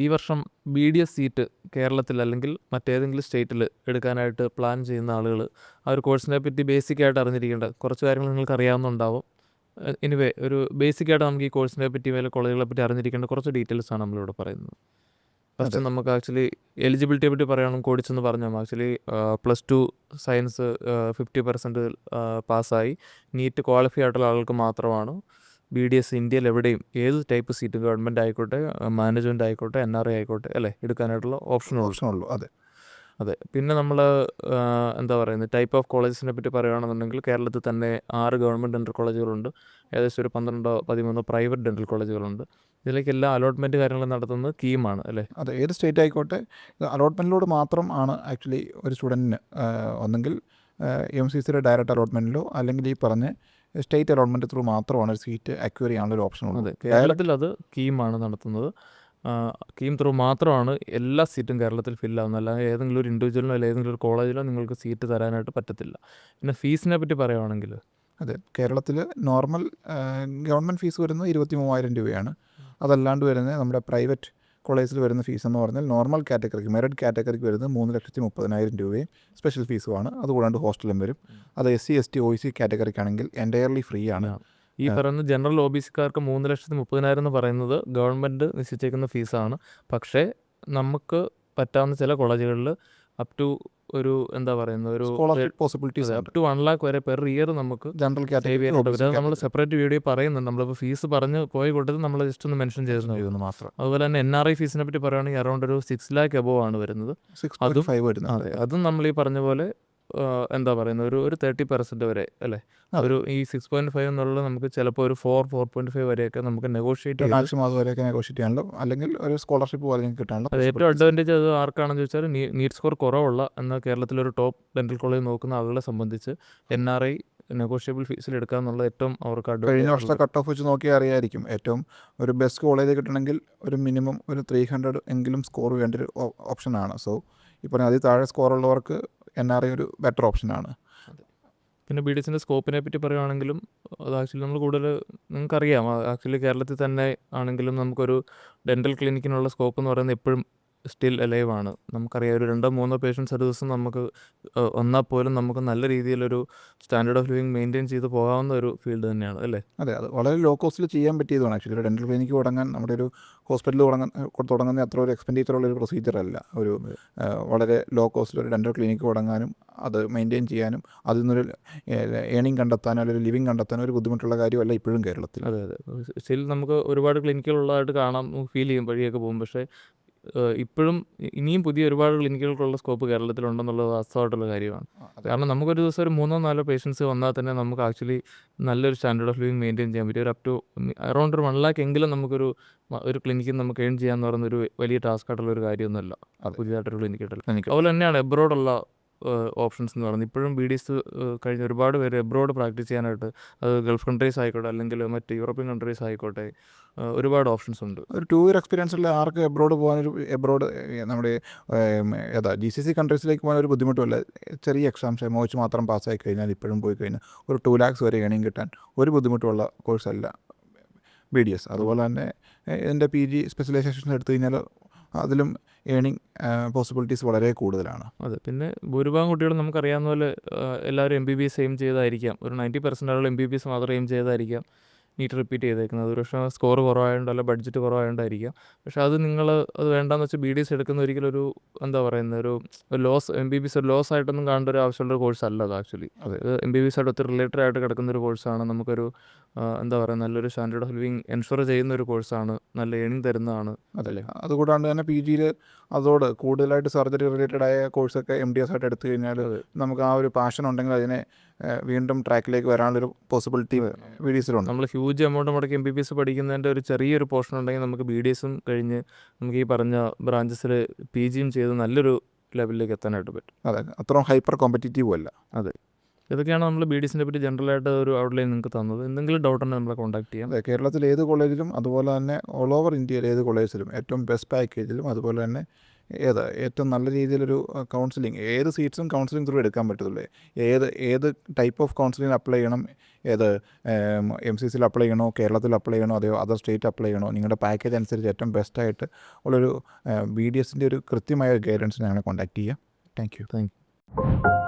ഈ വർഷം BDS seat കേരളത്തിൽ അല്ലെങ്കിൽ മറ്റേതെങ്കിലും സ്റ്റേറ്റിൽ എടുക്കാനായിട്ട് പ്ലാൻ ചെയ്യുന്ന ആളുകൾ ആ ഒരു കോഴ്സിനെ പറ്റി ബേസിക്കായിട്ട് അറിഞ്ഞിരിക്കേണ്ട കുറച്ച് കാര്യങ്ങൾ നിങ്ങൾക്ക് അറിയാവുന്നുണ്ടാവും. എനിവേ ഒരു ബേസിക്കായിട്ട് നമുക്ക് ഈ കോഴ്സിനെ പറ്റി വല്ല കോളേജുകളെ പറ്റി അറിഞ്ഞിരിക്കേണ്ട കുറച്ച് ഡീറ്റെയിൽസാണ് നമ്മളിവിടെ പറയുന്നത്. ഫസ്റ്റ് നമുക്ക് ആക്ച്വലി എലിജിബിലിറ്റിയെ പറ്റി പറയണം. കോഡിച്ചെന്ന് പറഞ്ഞാൽ ആക്ച്വലി +2 സയൻസ് 50% പാസ്സായി നീറ്റ് ക്വാളിഫൈ ആയിട്ടുള്ള ആൾക്ക് മാത്രമാണ് BDS ഇന്ത്യയിൽ എവിടെയും ഏത് ടൈപ്പ് സീറ്റ് ഗവൺമെൻറ് ആയിക്കോട്ടെ, മാനേജ്മെൻറ്റ് ആയിക്കോട്ടെ, NRI ആയിക്കോട്ടെ അല്ലേ എടുക്കാനായിട്ടുള്ള ഓപ്ഷനുള്ളൂ. അതെ. പിന്നെ നമ്മൾ എന്താ പറയുന്നത്, ടൈപ്പ് ഓഫ് കോളേജസിനെ പറ്റി പറയുകയാണെന്നുണ്ടെങ്കിൽ കേരളത്തിൽ തന്നെ 6 ഗവൺമെൻറ് ഡെൻ്റൽ കോളേജുകളുണ്ട്. ഏകദേശം ഒരു 12-13 പ്രൈവറ്റ് ഡെൻ്റൽ കോളേജുകളുണ്ട്. ഇതിലേക്കെല്ലാം അലോട്ട്മെൻറ്റ് കാര്യങ്ങൾ നടത്തുന്നത് കീമാണ് അല്ലേ? അതെ, ഏത് സ്റ്റേറ്റ് ആയിക്കോട്ടെ അലോട്ട്മെൻറ്റിലൂടെ മാത്രം ആണ് ആക്ച്വലി ഒരു സ്റ്റുഡൻറ്റിന് ഒന്നെങ്കിൽ MCCയുടെ ഡയറക്റ്റ് അലോട്ട്മെൻറ്റിലോ അല്ലെങ്കിൽ ഈ പറഞ്ഞ സ്റ്റേറ്റ് അലോട്ട്മെൻറ്റ് ത്രൂ മാത്രമാണ് ഒരു സീറ്റ് അക്വയർ ചെയ്യാനുള്ള ഒരു ഓപ്ഷൻ ഉള്ളത്. അതെ, കേരളത്തിൽ അത് കീമാണ് നടത്തുന്നത്. കീം ത്രൂ മാത്രമാണ് എല്ലാ സീറ്റും കേരളത്തിൽ ഫില്ലാവുന്നത്. അല്ലാതെ ഏതെങ്കിലും ഒരു ഇൻഡിവിജ്വലിനോ അല്ലെങ്കിൽ ഏതെങ്കിലും ഒരു കോളേജിലോ നിങ്ങൾക്ക് സീറ്റ് തരാനായിട്ട് പറ്റത്തില്ല. പിന്നെ ഫീസിനെ പറ്റി പറയുകയാണെങ്കിൽ അതെ, കേരളത്തിൽ നോർമൽ ഗവൺമെൻറ് ഫീസ് വരുന്നത് 23,000 രൂപയാണ്. അതല്ലാണ്ട് വരുന്നത് നമ്മുടെ പ്രൈവറ്റ് കോളേജിൽ വരുന്ന ഫീസ് എന്ന് പറഞ്ഞാൽ നോർമൽ കാറ്റഗറിക്ക് മെറിറ്റ് കാറ്റഗറിക്ക് വരുന്നത് 3,30,000 രൂപയും സ്പെഷ്യൽ ഫീസുമാണ്. അതുകൂടാണ്ട് ഹോസ്റ്റലും വരും. അത് SC ST OEC കാറ്റഗറിക്കാണെങ്കിൽ എൻറ്റയർലി ഫ്രീ ആണ്. ഈ പറയുന്ന ജനറൽ OBCക്കാർക്ക് 3,30,000 എന്ന് പറയുന്നത് ഗവൺമെൻറ് നിശ്ചയിക്കുന്ന ഫീസാണ്. പക്ഷേ നമുക്ക് പറ്റാവുന്ന ചില കോളേജുകളിൽ അപ് ടു ഒരു എന്താ പറയുന്നത് ഒരു scholarship possibilities up to 1 lakh വരെ പെർ ഇയർ നമുക്ക് ജനറൽ സേവ് ചെയ്യാനായിട്ട്. അത് നമ്മൾ സെപ്പറേറ്റ് വീഡിയോ പറയുന്നുണ്ട്. നമ്മളിപ്പോൾ ഫീസ് പറഞ്ഞ് പോയി കൂട്ടത്തിൽ നമ്മൾ ജസ്റ്റ് ഒന്ന് മെൻഷൻ ചെയ്തിരുന്നു മാത്രം. അതുപോലെ തന്നെ NRI ഫീസിനെ പറ്റി പറയുകയാണെങ്കിൽ അറൗണ്ട് ഒരു 6 lakh എബോവ് ആണ് വരുന്നത്. 6.5 വരുന്നത്. അതെ, അതും നമ്മൾ ഈ പറഞ്ഞ പോലെ എന്താ പറയുന്നത് ഒരു 30% വരെ അല്ലേ? ഒരു ഈ 6.5 എന്നുള്ളത് നമുക്ക് ചിലപ്പോൾ ഒരു 4.5 വരെയൊക്കെ നമുക്ക് നെഗോഷിയേറ്റ് ചെയ്യാം. മാക്സിമം അതുവരെയൊക്കെ നെഗോഷിയേറ്റ് ചെയ്യാനുള്ള അല്ലെങ്കിൽ ഒരു സ്കോളർഷിപ്പ് പോലെ കിട്ടാനുള്ള അത് ഏറ്റവും അഡ്വാൻറ്റേജ് അത് ആർക്കാണെന്ന് ചോദിച്ചാൽ നീറ്റ് സ്കോർ കുറവുള്ള എന്നാൽ കേരളത്തിലൊരു ടോപ്പ് ഡെൻ്റൽ കോളേജ് നോക്കുന്ന ആളുകളെ സംബന്ധിച്ച് NRI നെഗോഷ്യബിൾ ഫീസിൽ എടുക്കുക എന്നുള്ളത് ഏറ്റവും അവർക്ക് കഴിഞ്ഞ വർഷത്തെ കട്ട് ഓഫ് വെച്ച് നോക്കിയാൽ അറിയായിരിക്കും. ഏറ്റവും ഒരു ബെസ്റ്റ് കോളേജ് കിട്ടണമെങ്കിൽ ഒരു മിനിമം ഒരു 300 എങ്കിലും സ്കോർ വേണ്ട ഒരു ഓപ്ഷനാണ്. സോ ഈ പറഞ്ഞാൽ അതിൽ താഴെ സ്കോറുള്ളവർക്ക് NRI ഒരു ബെറ്റർ ഓപ്ഷനാണ്. പിന്നെ BDSൻ്റെ സ്കോപ്പിനെ പറ്റി പറയുകയാണെങ്കിലും അത് ആക്ച്വലി നമ്മൾ കൂടുതൽ നിങ്ങൾക്കറിയാം. ആക്ച്വലി കേരളത്തിൽ തന്നെ ആണെങ്കിലും നമുക്കൊരു ഡെൻ്റൽ ക്ലിനിക്കിനുള്ള സ്കോപ്പ് എന്ന് പറയുന്നത് എപ്പോഴും സ്റ്റിൽ അലൈവ് ആണ്. നമുക്കറിയാം ഒരു 2-3 പേഷ്യൻസ് ഒരു ദിവസം നമുക്ക് വന്നാൽ പോലും നമുക്ക് നല്ല രീതിയിലൊരു സ്റ്റാൻഡേർഡ് ഓഫ് ലിവിങ് മെയിൻറ്റെയിൻ ചെയ്ത് പോകാവുന്ന ഒരു ഫീൽഡ് തന്നെയാണ് അല്ലേ? അതെ, അത് വളരെ ലോ കോസ്റ്റിൽ ചെയ്യാൻ പറ്റിയതാണ്. ആക്ച്വലി ഒരു ഡെൻ്റൽ ക്ലിനിക്ക് തുടങ്ങാൻ നമ്മുടെ ഒരു ഹോസ്പിറ്റൽ തുടങ്ങുന്ന അത്ര ഒരു എക്സ്പെൻഡിച്ചർ ഉള്ളൊരു പ്രൊസീജിയർ അല്ല. ഒരു വളരെ ലോ കോസ്റ്റിൽ ഒരു ഡെൻ്റൽ ക്ലിനിക്ക് തുടങ്ങാനും അത് മെയിൻറ്റെയിൻ ചെയ്യാനും അതിൽ നിന്നൊരു ഏണിംഗ് കണ്ടെത്താനോ അല്ലെങ്കിൽ ലിവിങ് കണ്ടെത്താനോ ഒരു ബുദ്ധിമുട്ടുള്ള കാര്യമല്ല ഇപ്പോഴും കേരളത്തിൽ. അതെ, സ്റ്റിൽ നമുക്ക് ഒരുപാട് ക്ലിനിക്കുകളുള്ളതായിട്ട് കാണാം, ഫീൽ ചെയ്യും വഴിയൊക്കെ പോകും. പക്ഷേ ഇപ്പോഴും ഇനിയും പുതിയ ഒരുപാട് ക്ലിനിക്കുകൾക്കുള്ള സ്കോപ്പ് കേരളത്തിലുണ്ടെന്നുള്ളത് വാസ്തവമായിട്ടുള്ള കാര്യമാണ്. കാരണം നമുക്കൊരു ദിവസം ഒരു 3-4 പേഷ്യൻസ് വന്നാൽ തന്നെ നമുക്ക് ആക്ച്വലി നല്ലൊരു സ്റ്റാൻഡേർഡ് ഓഫ് ലിവിങ് മെയിൻറ്റെയിൻ ചെയ്യാൻ പറ്റും. ഒരു അപ് ടു അറൗണ്ട് ഒരു 1 lakh എങ്കിലും നമുക്കൊരു ക്ലിനിക്കിൽ നമുക്ക് ഏൺ ചെയ്യാന്ന് പറയുന്നൊരു വലിയ ടാസ്ക് ആയിട്ടുള്ളൊരു കാര്യമൊന്നുമല്ല പുതിയതായിട്ടൊരു ക്ലിനിക്ക് കിട്ടില്ല. അതുപോലെ തന്നെയാണ് എബ്രോഡുള്ള ഓപ്ഷൻസ് എന്ന് പറയുന്നത്. ഇപ്പോഴും BDS കഴിഞ്ഞ ഒരുപാട് പേര് എബ്രോഡ് പ്രാക്ടീസ് ചെയ്യാനായിട്ട്, അത് ഗൾഫ് കൺട്രീസ് ആയിക്കോട്ടെ അല്ലെങ്കിൽ മറ്റ് യൂറോപ്യൻ കൺട്രീസ് ആയിക്കോട്ടെ, ഒരുപാട് ഓപ്ഷൻസ് ഉണ്ട്. ഒരു 2 year എക്സ്പീരിയൻസ് ഉള്ള ആർക്ക് എബ്രോഡ് പോകാനൊരു എബ്രോഡ് നമ്മുടെ GCC കൺട്രീസിലേക്ക് പോകാൻ ഒരു ബുദ്ധിമുട്ടുമില്ല. ചെറിയ എക്സാംസ് മോച്ച് മാത്രം പാസ്സായി കഴിഞ്ഞാൽ ഇപ്പോഴും പോയി കഴിഞ്ഞാൽ ഒരു 2 lakhs വരെ ഏണിങ് കിട്ടാൻ ഒരു ബുദ്ധിമുട്ടുള്ള കോഴ്സല്ല BDS. അതുപോലെ തന്നെ എൻ്റെ PG സ്പെഷ്യലൈസേഷൻ എടുത്തു കഴിഞ്ഞാൽ അതിലും ഏണിംഗ് പോസിബിലിറ്റീസ് വളരെ കൂടുതലാണ്. അതെ, പിന്നെ ഭൂരിഭാഗം കുട്ടികളും നമുക്കറിയാവുന്ന പോലെ എല്ലാവരും MBBS എയിം ചെയ്തായിരിക്കാം. ഒരു 90% ആളുകൾ MBBS മാത്രം എയിം ചെയ്തായിരിക്കാം നീറ്റ് റിപ്പീറ്റ് ചെയ്തേക്കുന്നത്. ഒരു പക്ഷേ സ്കോർ കുറവായതുകൊണ്ട് അല്ല ബഡ്ജറ്റ് കുറവായതുകൊണ്ടായിരിക്കാം. പക്ഷേ അത് നിങ്ങൾ അത് വേണ്ടാന്ന് വെച്ചാൽ BDS എടുക്കുന്ന ഒരിക്കലും ഒരു എന്താ പറയുന്നത് ഒരു ലോസ് MBBS ഒരു ലോസ് ആയിട്ടൊന്നും കാണേണ്ട ഒരു ആവശ്യമുള്ള കോഴ്സ് അല്ല അത് ആക്ച്വലി. അത് MBBS ആയിട്ട് ഒത്തിരി റിലേറ്റഡ് ആയിട്ട് കിടക്കുന്ന ഒരു കോഴ്സാണ്. നമുക്കൊരു എന്താ പറയുക നല്ലൊരു സ്റ്റാൻഡേർഡ് ഓഫ് ലിവിങ് എൻഷുർ ചെയ്യുന്ന ഒരു കോഴ്സാണ്, നല്ല ഏണിംഗ് തരുന്നതാണ്. അതല്ലേ, അതുകൂടാണ്ട് തന്നെ PGയിൽ അതോട് കൂടുതലായിട്ട് സർജറി റിലേറ്റഡ് ആയ കോഴ്സൊക്കെ MDS ആയിട്ട് എടുത്തു കഴിഞ്ഞാൽ നമുക്ക് ആ ഒരു പാഷൻ ഉണ്ടെങ്കിൽ അതിനെ വീണ്ടും ട്രാക്കിലേക്ക് വരാനുള്ളൊരു പോസിബിലിറ്റി BDSലുണ്ട്. നമ്മൾ ഹ്യൂജ് എമൗണ്ട് മുടക്കി MBBS പഠിക്കുന്നതിൻ്റെ ഒരു ചെറിയൊരു പോർഷൻ ഉണ്ടെങ്കിൽ നമുക്ക് BDSും കഴിഞ്ഞ് നമുക്ക് ഈ പറഞ്ഞ ബ്രാഞ്ചസിൽ PGയും ചെയ്ത് നല്ലൊരു ലെവലിലേക്ക് എത്താനായിട്ട് പറ്റും. അതെ, അത്രയും ഹൈപ്പർ കോമ്പറ്റീറ്റീവും അല്ല. അതെ, ഇതൊക്കെയാണ് നമ്മൾ BDSനെ പറ്റി ജനറലായിട്ട് ഒരു ഔട്ട്ലൈൻ നിങ്ങൾക്ക് തന്നത്. എന്തെങ്കിലും ഡൗട്ട് ഉണ്ടെങ്കിൽ നമ്മളെ കോൺടാക്ട് ചെയ്യാം. അതെ, കേരളത്തിൽ ഏത് കോളേജിലും അതുപോലെ തന്നെ ഓൾ ഓവർ ഇന്ത്യയിൽ ഏത് കോളേജിലും ഏറ്റവും ബെസ്റ്റ് പാക്കേജിലും അതുപോലെ തന്നെ ഏറ്റവും നല്ല രീതിയിലൊരു കൗൺസിലിംഗ്, ഏത് സീറ്റ്സും കൗൺസിലിംഗ് ത്രൂ എടുക്കാൻ പറ്റത്തുള്ളൂ. ഏത് ടൈപ്പ് ഓഫ് കൗൺസിലിംഗ് അപ്ലൈ ചെയ്യണം, MCCയിൽ അപ്ലൈ ചെയ്യണോ, കേരളത്തിൽ അപ്ലൈ ചെയ്യണോ, അതോ അതർ സ്റ്റേറ്റ് അപ്ലൈ ചെയ്യണോ, നിങ്ങളുടെ പാക്കേജ് അനുസരിച്ച് ഏറ്റവും ബെസ്റ്റായിട്ട് ഉള്ളൊരു BDSൻ്റെ ഒരു കൃത്യമായ ഗൈഡൻസ് ഞങ്ങളെ കോൺടാക്ട് ചെയ്യുക. Thank you. Thank you.